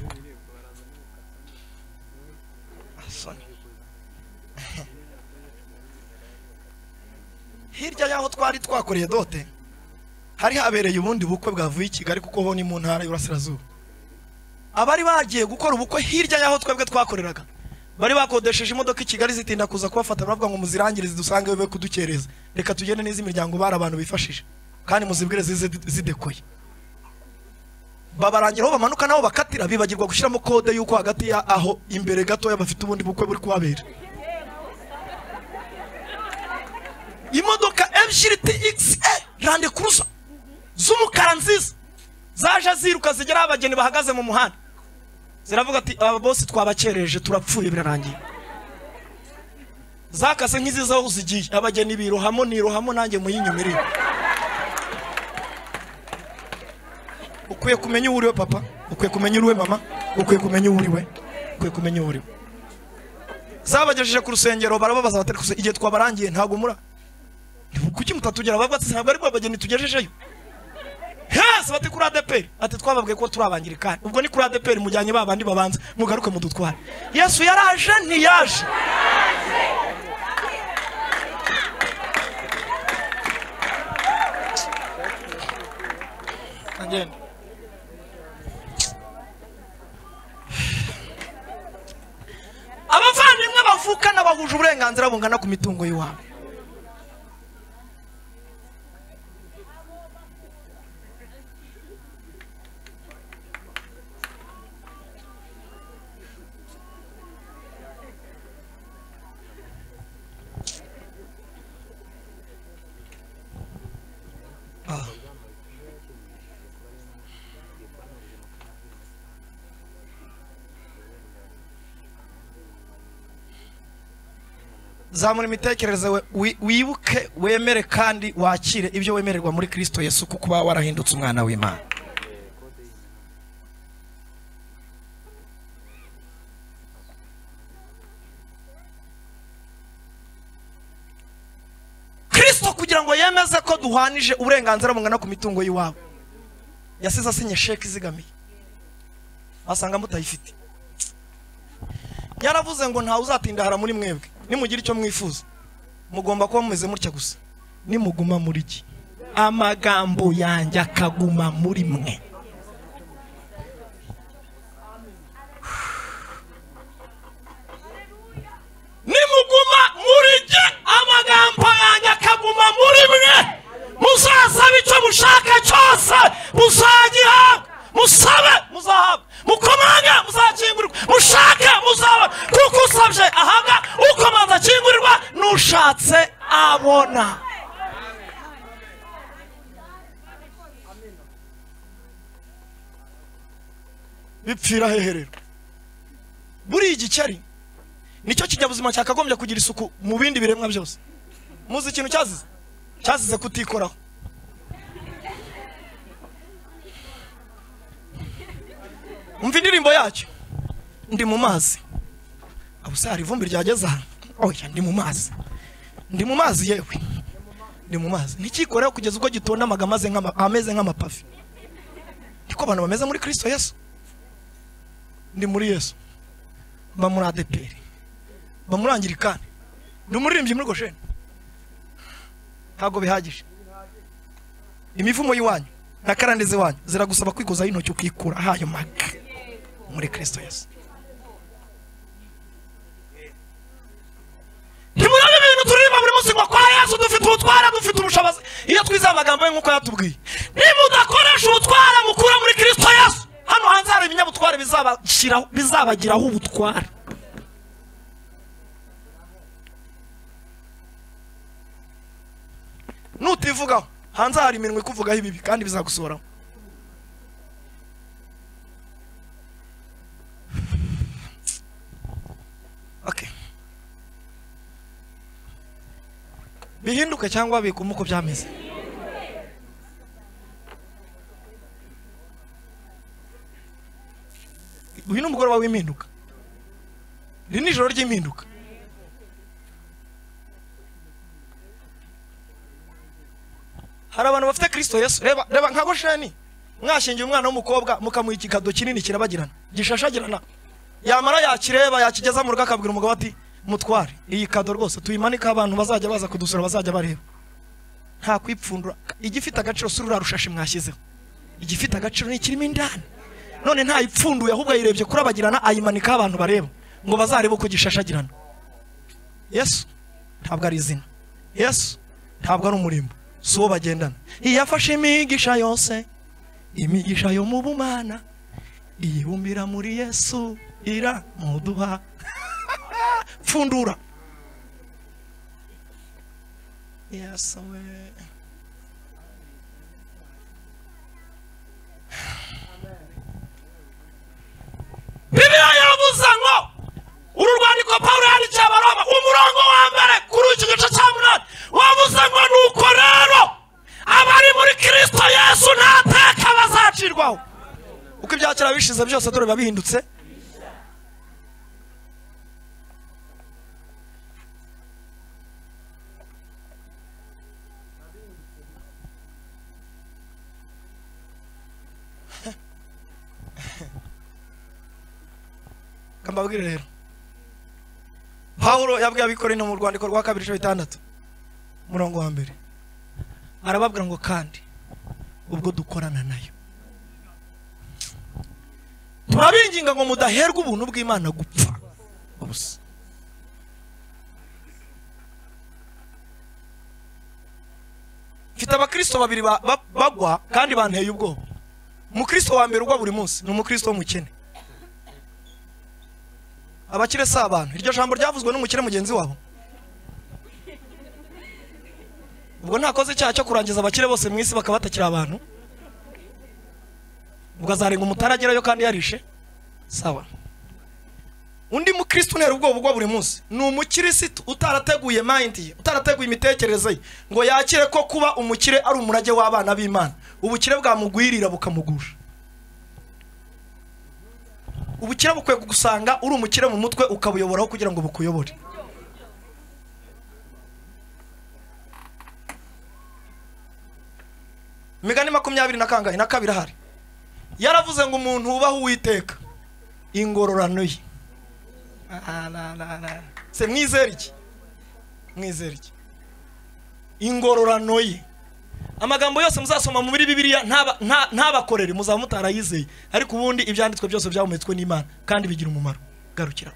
Hirya yaho twari twakoreye dote hari habereye ubundi bukwe bwavuye i Kigali, kuko ho ni mu ntara y'Iburasirazuba. Abari bagiye gukora ubukwe hirya yaho twebwe twakoreraga bari bakodesheje imodoka i Kigali, zitinda kuza kubafata, baravuga ngo muzirangire zidusange bebe kudukereza, reka tugende n'izi miryango bari abantu bifashije kandi muzibwire zidekoye. Babarangiraho bamanuka nabo bakatira, bibagirwa gushyiramo kode yuko hagati ya aho imbere gato bafite ubundi bukwe buri kuhabera. Imodoka ebyiri TXE Land Cruiser z'umukara nziza zaje ziruka zigera abageni bahagaze mu muhanda, ziravuga ati aba boss twabakereje turapfuye birarangiye. Zakase nk'iziza aho zigiye, abageni birohamo nirohamo nanjye muyinyumirire. Ukwiye kumenya uriwe papa, ukwiye kumenya uriwe mama, ukwiye kumenya uriwe, ukwiye kumenya uriwe. Zabagejeje ku rusengero barababaza batari kuse igihe twabarangiye ntago mura. Kuki mutatugera bavuga ati ntabwo ari bwo abageni tugejejeyo. Yes, bati kuri ADPR, ati twababwiye ko turabangirikana. Ubwo ni kuri ADPR mujyanye babandi babanza mugaruke mudutware. Yesu yaraje ntiyaje. Agenda. Abavandimwe bavukana bahuje uburenganzira bungana ku mitungo y'iwabo. Zamura imitekerereze wibuke wemere kandi wakire ibyo wemererwa muri Kristo Yesu, kuko kuba warahindutse umwana w'Imana. Kristo kugira ngo yemeze ko duhanije uburenganzira bungana ku mitungo y'iwabo, yasize asinye sheki izigamiye, asanga mutayifite. yaravuze ngo ntawe uzatindahara muri mwebwe nimugira icyo mwifuza mugomba kuba mumeze mutya gusa nimuguma muri iki amagambo yanjye akaguma muri mwe. Nimuguma muri iki amagambo yanjye akaguma muri mwe muzasaba icyo mushaka cyose muzagihabwa, musabe muzahabwa, mukomange muzakingurirwa, mushake muzabona, kuko usabye ahabwa, ukomanza akingurirwa, n'ushatse abona. Bipfira heherero buri igiceri nicyo kinyabuzima cyakagombye kugira isuku mu bindi biremwa byose. Muzi ikintu cyazize kutikoraho. Umva indirimbo yacyo, ndi mu mazi. Abusari ivumbi ryageze hano. Oya ndi mu mazi. Ndi mu mazi yewe. Ndi mu mazi. Nikikoreho kugeza ubwo gitonda amagamaze ameze nk'amapafi. Niko abantu bameze muri Kristo Yesu. Ndi muri Yesu. Mba muri ADPR. Mba muri Anglikani. Ndi umuririmbyi muri Gosheni. Ntago bihagije. Imivumo yiwanyu na karandeze wanyu ziragusaba kwikoza intoki ukikura hayo maga muri Kristo Yesu. Nimurabe ibintu turirimba buri munsi ngo kwa Yesu dufite ubutwara, dufite ubushobozi. Iyo twize amagambo ye nkuko yatubwiye, nimudakoresha ubutwara mukura muri Kristo Yesu, hano hanze hari ibinyabutware bizabagiraho ubutwara. Nutivugaho hanze hari iminwe ikuvugaho ibibi kandi bizagusohoraho. Okay. Bihinduke cyangwa bikume uko byameze. Uyu n'umugoroba w'impinduka. Iri ni ijoro ry'impinduka. Hari abantu bafite Kristo Yesu. Reba nka Gosheni. Mwashingiye umwana w'umukobwa mukamuha ikigado kinini kirabagirana, gishashagirana. Yamara yakireba yakigeza mu rugo akabwira umugabo ati mutware iyi kado rwose tuyimanika abantu bazajya baza kudusura bazajya bareba. Nta kwipfundura. Igifite agaciro surura rushashi mwashyizeho. Igifite agaciro ni kirimo indani. None nta ipfunduye ahubwo yirebye kurabagirana ayimanika abantu bareba ngo bazarebe uko gishashagirana. Yesu ntabwo ari izina. Yesu ntabwo ari umurimbo. So bagendana. Iyafashe imigisha yose, imigisha yo mu bumana, iyibumbira muri Yesu ira muduha. Fundura. Yes we. Bibiliya yaravuze ngo uru rwandiko Pawulo yandikiye Abaroma umurongo wa mbere kuri iki gice cya 8 wavuze ngo nuko rero abari muri Kristo Yesu ntateka bazacirwaho. Uko ibyakira bishize byose dore babihindutse. Kambabwire rero Pawulo yabwiye abikorino mu rwandiko rwa 2:6 murongo wa mbere arababwira ngo kandi ubwo dukorana nayo turabinginga ngo mudaherwa ubuntu bw'Imana gupfa ubusa. Mfite abakristo babiri bagwa kandi banteye ubwoba. Umukristo wa mbere ugwa buri munsi ni umukristo w'umukene. Abakire si abantu. Iryo jambo ryavuzwe n'umukire mugenzi wabo. Ubwo ntakoze icyaha cyo kurangiza abakire bose mu isi bakabatakira abantu. Ubwo azarenga umutaragerayo kandi yarishe. Sawa. Undi mukristo nero ubwo buri munsi ni umukirisitu utarateguye mind ye, utarateguye imitekerereze ngo yakire ko kuba umukire ari umurage w'abana b'Imana. Ubukire bwamugwirira bukamugusha. Ubukire bukwiye kugusanga uri umukire mu mutwe ukabuyoboraho kugira ngo bukuyobore. Migani 22 hari. Yaravuze ngo umuntu ubaho Uwiteka ingororano ye se mwizera iki? Mwizera iki? Ingororano ye. Amagambo yose muzasoma muri Bibiliya ntabakorere muzaba mutarayizeye, ariko ubundi ibyanditswe byose byahumetswe n'Imana kandi bigira umumaro. Garukira.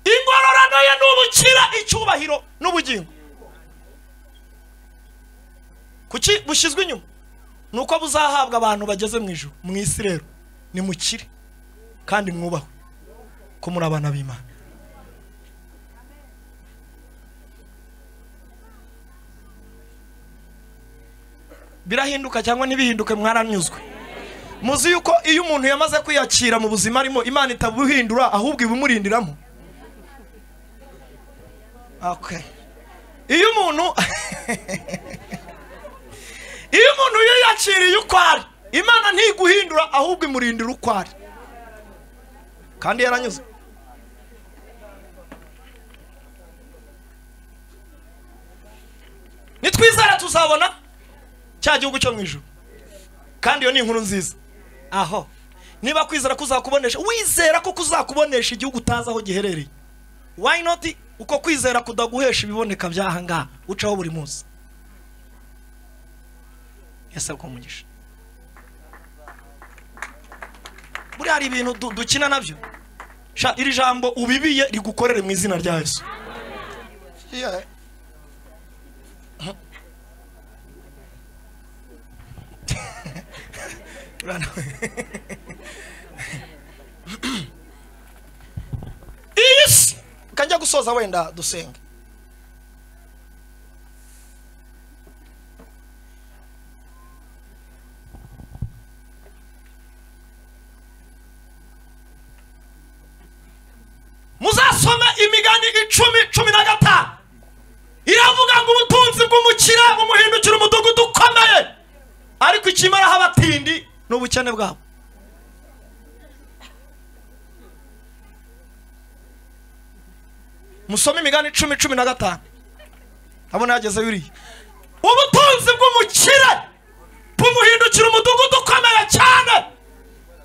Ingororano ye n'ubukira, icyubahiro n'ubugingo. Kuki bushizwe inyuma? Nuko buzahabwa abantu bageze mu ijuru. Mu isi rero ni mukire kandi mwubahwe ko muri abana b'Imana. Birahinduka cyangwa ntibihinduke? Mwaranyuzwe? Muzi yuko iyo umuntu yamaze kwiyakira mu buzima arimo, Imana itabuhindura ahubwo ibumurindiramo. Okay. Iyo umuntu yiyakiriye uko ari, Imana ntiguhindura ahubwo imurindira uko ari. Kandi yaranyuze. Nitwizera tuzabona cya gihugu cyo mu ijuru. Kandi iyo ni inkuru nziza. Aho niba kwizera kuzakubonesha, wizera ko kuzakubonesha igihugu utazi aho giherereye. Why not? Uko kwizera kudaguhesha ibiboneka byahanga ucaho buri munsi. Yesu akumugisha. Buri hari ibintu dukina nabyo. Iri jambo ubibiye rigukorere mu izina rya Yesu. Yeah. Yes. Kajya gusoza wenda dusenge. Muzasoma imigani 10:15. Iravuga ngo ubutunzi bw'umukira bumuhindukira umudugudu ukomeye, ariko ikimara abatindi n'ubukene bwabo. Musome imigani 10:15. Abona yageze yuri. Ubutunzi bw'umukire bumuhindukira umudugudu ukomeye cyane,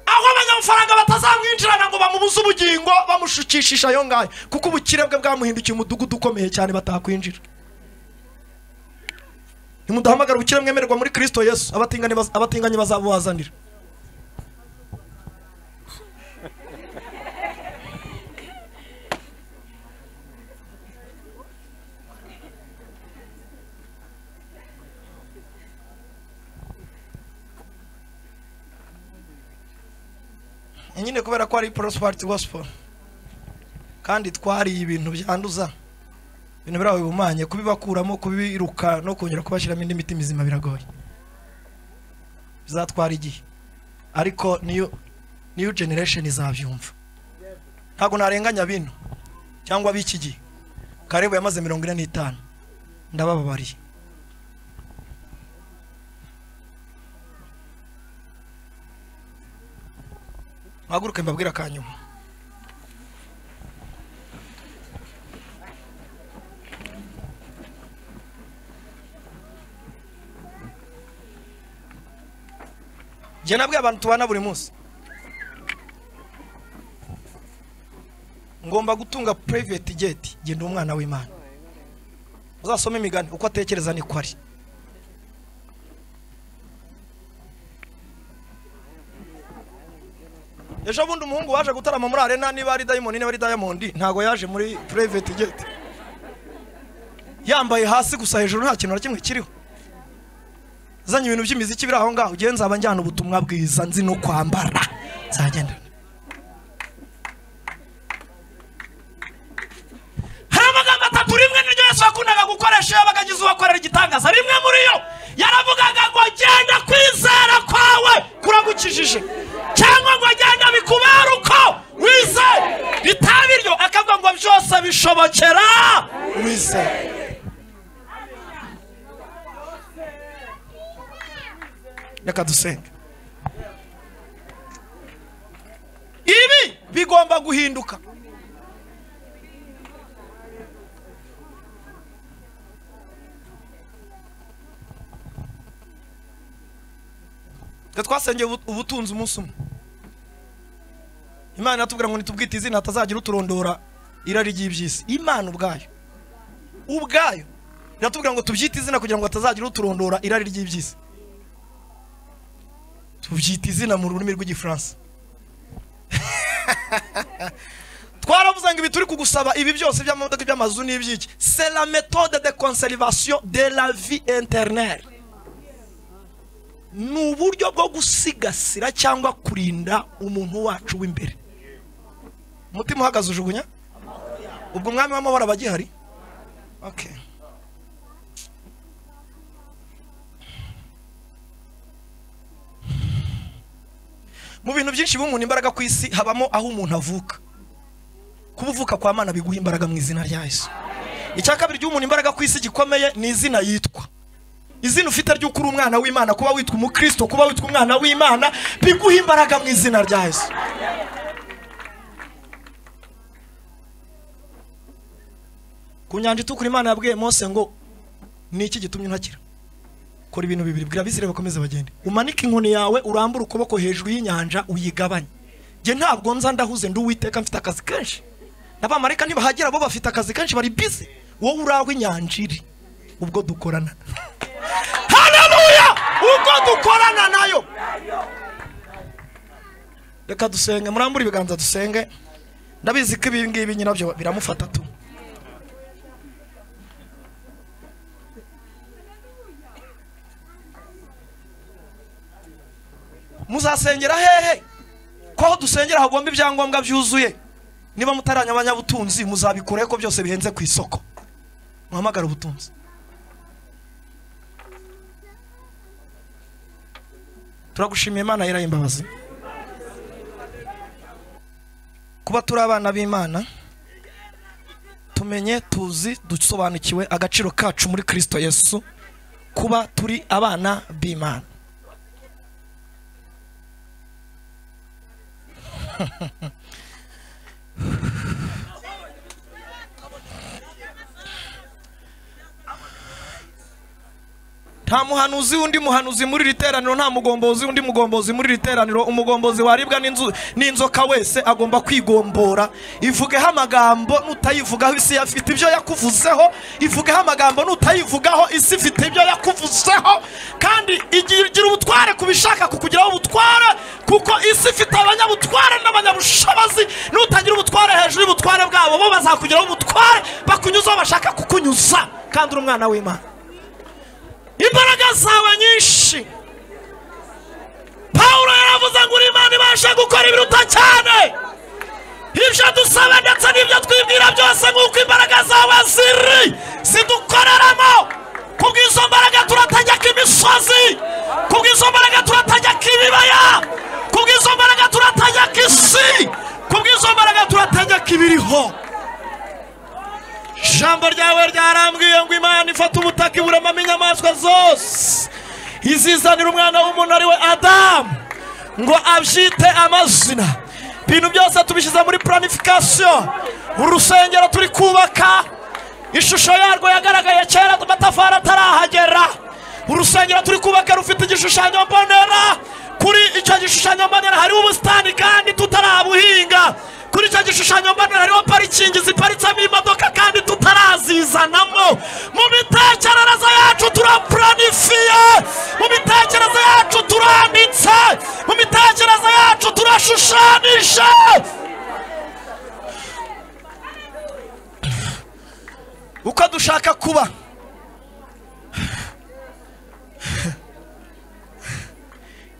aho abanyamafaranga batazamwinjirana ngo bamubuze ubugingo bamushukishisha yo ngayo, kuko ubukire bwe bwamuhindukiye umudugudu ukomeye cyane batakwinjira. Nimudahamagara ubukire mwemererwa muri Kristo Yesu, abatinganye bazabubazanira. Nyine kubera ko ari prosperity gospel kandi twari ibintu byanduza, ibintu birawe bumanye kubibakuramo, kubiruka no kongera kubashiramo indi miti mizima biragoye, bizatwara igihe, ariko new generation izabyumva. Ntago narenganya bino cyangwa biki gihe. Karebu yamaze 45, ndabababariye. Maguruke mbabwira kanyuma. Je nabwiye abantu tubana buri munsi, ngomba gutunga private jet. Genda umwana w'Imana. Uzasome imigani uko atekereza ni kwari. Ejo bundi umuhungu waje gutarama muri arena, niba ari Diamond niba ari Diamond, ntago yaje muri private jet. Yambaye hasi gusa, hejuru nta kintu na kimwe kiriho. Zanye ibintu by'imiziki biraho ngaho, ugenza abanjyana ubutumwa bwiza, nzi no kwambara zagenda. Haramagambo atatu rimwe n'iryo Yesu akundaga gukoresha abagagize ubakorera igitangaza. Rimwe muri yo yaravugaga ngo genda kwizera kwawe kuragukijije, cyangwa ngo genda bikubara uko wizeye. Bitabiryo akavuga ngo byose bishobokera wizeye. Reka dusenge. Ibi bigomba guhinduka. Twasengeye ubutunzi umunsi umwe. Imana iratubwira ngo nitubwite izina hatazagira uturondora irari ry'ibyisi. Imana ubwayo iratubwira ngo tubyite izina kugira ngo hatazagira uturondora irari ry'ibyisi. Tubyite izina mu rurimi rw'igifaransa. Twaravuze ngo ibi turi kugusaba ibi byose by'amamodoka by'amazu n'ibyiki, c'est la méthode de conservation de la vie éternelle. Ni uburyo bwo gusigasira cyangwa kurinda umuntu wacu w'imbere. Umutima uhagaze ujugunya ubwo umwami w'amahoro abagihari. Okay. Mu bintu byinshi b'umuntu imbaraga ku isi habamo aho umuntu avuka. Kubuvuka kwa Mana biguha imbaraga mu izina rya Yesu. Icyakabiri cy'umuntu imbaraga ku isi gikomeye ni izina yitwa. Izina ufite ry'uko uri umwana w'Imana, kuba witwa umukristo, kuba witwa umwana w'Imana biguha imbaraga mu izina rya Yesu. Ku nyanja itukura Imana yabwiye Mose ngo ni iki gitumye untakira? Kora ibintu bibiri, bwira Abisirayeli bakomeze bagende. Umanike inkoni yawe, urambura ukuboko hejuru y'inyanja uyigabanye. Nge ntabwo nza ndahuze ndi Uwiteka, mfite akazi kenshi. N'abamarayika ntibahagera bo bafite akazi kenshi, bari busy. Wowe uraho inyanja iri ubwo dukorana. Haleluya! Ubwo dukorana nayo. Reka dusenge, murambura ibiganza dusenge. Ndabizi ko ibi ngibi nyinabyo biramufata tu. Muzasengera hehe? Ko dusengera hagomba ibyangombwa byuzuye. Niba mutaranya abanyabutunzi muzabikore ko byose bihenze ku isoko. Muhamagara ubutunzi. Turagushimiye Imana yera imbabazi. Kuba turi abana b'Imana, tumenye tuzi dusobanukiwe agaciro kacu muri Kristo Yesu. Kuba turi abana b'Imana. Nta muhanuzi undi muhanuzi muri riteraniro, nta mugombozi undi mugombozi muri riteraniro. Umugombozi waribwa n'inzoka wese agomba kwigombora. Ivugeho amagambo nutayivugaho isi yafite ibyo yakuvuzeho. Ivugeho amagambo nutayivugaho isi ifite ibyo yakuvuzeho. Kandi igira ubutware kubishaka kukugiraho ubutware, kuko isi ifite abanyabutware n'abanyabushobozi. Nutagira ubutware hejuru y'ubutware bwabo, bo bazakugiraho ubutware bakunyuzaho bashaka kukunyuza. Kandi uri umwana w'Imana, imbaraga zawe nyinshi. Paulo yaravuze ngo uri Imana ibasha gukora ibiruta cyane ibyo dusaba ndetse n'ibyo twibwira byose, nk'uko imbaraga zawe zidukoreramo. Kubw'izo mbaraga turategeka imisozi, kubw'izo mbaraga turategeka ibibaya, kubw'izo mbaraga turategeka isi, kubw'izo mbaraga turategeka ibiriho. Jambo ryawe ryarambwiye ngo Imana ifata ubutaka iburemamo inyamaswa zose, izizanira umwana w'umuntu ari we Adamu ngo abyite amazina. Ibintu byose tubishyize muri planification. Urusengero turi kubaka, ishusho yarwo yagaragaye kera amatafari atarahagera. Urusengero turi kubaka rufite igishushanyo mbonera. Kuri icyo gishushanyo mbonera hariho ubusitani kandi tutarabuhinga. Kuri icyo gishushanyo mbonera hariho parikingi ziparitsemo imodoka kandi tutarazizanamo. Mu mitekerereze yacu turapuranifiye, mu mitekerereze yacu turanditse, mu mitekerereze yacu turashushanije. Uko dushaka kuba,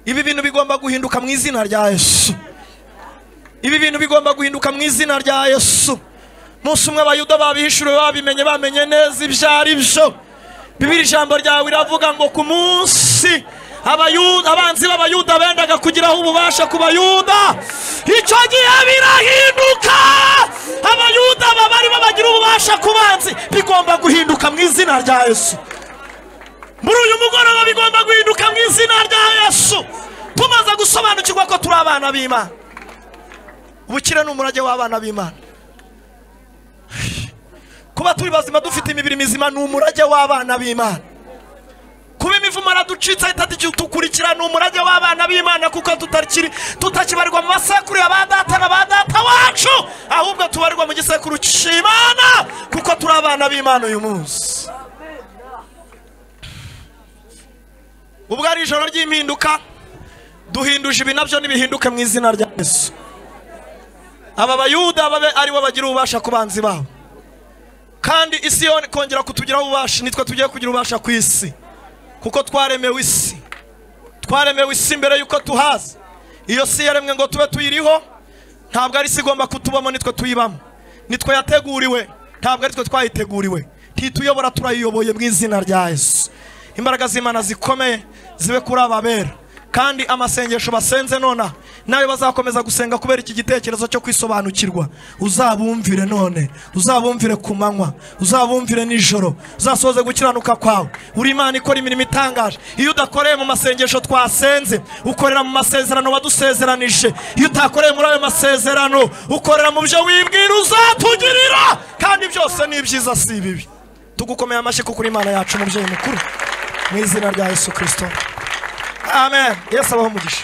ibi bintu bigomba guhinduka mu izina rya Yesu. Ibi bintu bigomba guhinduka mu izina rya Yesu. Munsi umwe Abayuda babihishuriwe, babimenye, bamenye neza ibyo ari byo. Bibiri ijambo ryawe iravuga ngo ku munsi abanzi b'Abayuda bendaga kugiraho ububasha ku Bayuda, icyo gihe birahinduka. Abayuda bari bagira ububasha ku banzi. Bigomba guhinduka mu izina rya Yesu. Muri uyu mugoroba bigomba guhinduka mu izina rya Yesu. Tumaze gusobanukirwa ko turi abana b'Imana. Ubukire ni umurage w'abana b'Imana. Kuba turi bazima dufite imibiri mizima ni umurage w'abana b'Imana. Kuba imivumo cyaraducitse ahita tukurikirana umurage w'abana b'Imana kuko tutakibarirwa mu masekuru ya ba data na ba data wacu, ahubwo tubarirwa mu gisekuru cy'Imana kuko turi abana b'Imana uyu munsi. Ubwo ari ijoro ry'impinduka, duhinduje ibi nabyo nibihinduke mu izina rya Yesu. Aba bayuda babe ari bo bagira ububasha ku banzi babo, kandi isi yone kongera kutugira ububasha, nitwe tugiye kugira ububasha ku isi kuko twaremewe isi. Twaremewe isi mbere yuko tuhaza. Iyo si yaremwe ngo tube tuyiriho, ntabwo ari isi igomba kutubamo, nitwe tuyibamo. Nitwe yateguriwe, ntabwo ari twe twayiteguriwe. Tituyobora, turayiyoboye mu izina rya Yesu. Imbaraga z'Imana zikomeye zibe kuri ababera, kandi amasengesho basenze nona nawe bazakomeza gusenga kubera iki gitekerezo cyo kwisobanukirwa. Uzabumvire none, uzabumvire ku manywa, uzabumvire nijoro, uzasoze gukiranuka kwawe. Uri Imana ikora imirimo itangaje. Iyo udakoreye mu masengesho twasenze, ukorera mu masezerano wadusezeranije. Iyo utakoreye muri ayo masezerano, ukorera mu byo wibwira uzatugirira, kandi byose ni byiza si bibi. Tugukomeye amashyi kuko uri Imana yacu, umubyeyi mukuru, mu izina rya Yesu Kristo. Amen. Yesu abaho umugisha.